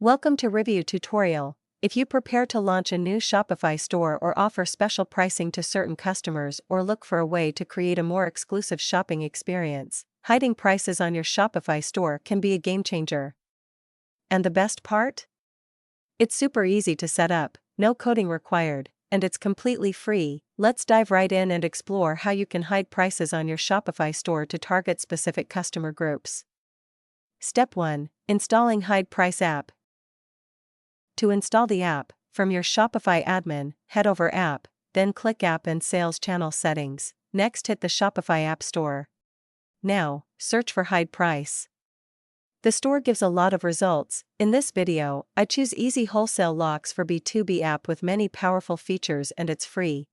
Welcome to Review Tutorial. If you prepare to launch a new Shopify store or offer special pricing to certain customers or look for a way to create a more exclusive shopping experience, hiding prices on your Shopify store can be a game changer. And the best part? It's super easy to set up, no coding required, and it's completely free. Let's dive right in and explore how you can hide prices on your Shopify store to target specific customer groups. Step 1. Installing Hide Price app. To install the app, from your Shopify admin, head over App, then click App and Sales Channel Settings. Next, hit the Shopify App Store. Now, search for Hide Price. The store gives a lot of results. In this video, I choose Easy Wholesale Locks for B2B app with many powerful features and it's free.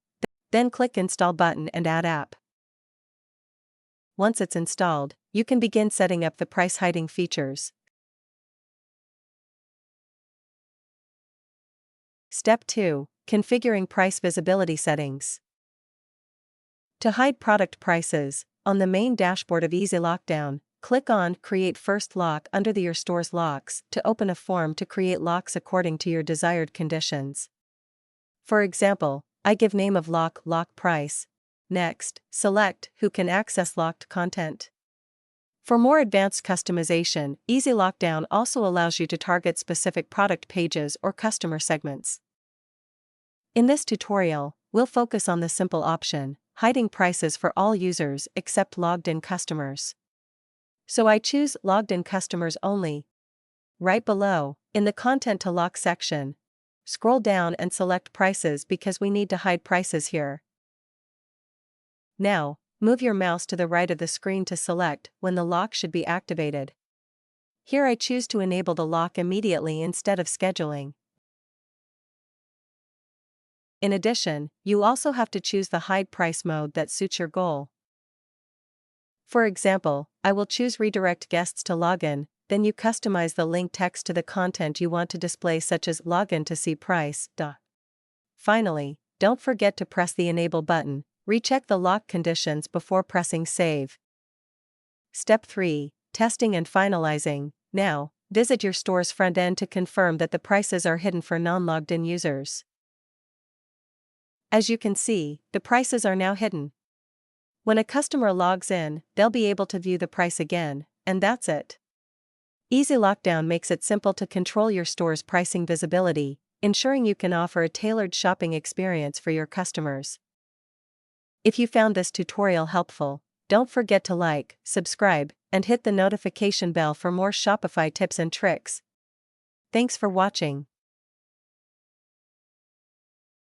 Then click Install button and add app. Once it's installed, you can begin setting up the price hiding features. Step 2. Configuring price visibility settings. To hide product prices, on the main dashboard of Easy Lockdown, click on Create First Lock under your store's locks to open a form to create locks according to your desired conditions. For example, I give name of lock price. Next, select Who can access locked content. For more advanced customization, Easy Lockdown also allows you to target specific product pages or customer segments. In this tutorial, we'll focus on the simple option, hiding prices for all users except logged-in customers. So I choose Logged-in Customers Only. Right below, in the Content to Lock section, scroll down and select Prices because we need to hide prices here. Now, move your mouse to the right of the screen to select when the lock should be activated. Here I choose to enable the lock immediately instead of scheduling. In addition, you also have to choose the hide price mode that suits your goal. For example, I will choose Redirect Guests to Login, then you customize the link text to the content you want to display such as Login to see price. Finally, don't forget to press the Enable button. Recheck the lock conditions before pressing Save. Step 3. Testing and finalizing. Now, visit your store's front end to confirm that the prices are hidden for non-logged-in users. As you can see, the prices are now hidden. When a customer logs in, they'll be able to view the price again, and that's it. Easy Lockdown makes it simple to control your store's pricing visibility, ensuring you can offer a tailored shopping experience for your customers. If you found this tutorial helpful, don't forget to like, subscribe, and hit the notification bell for more Shopify tips and tricks. Thanks for watching.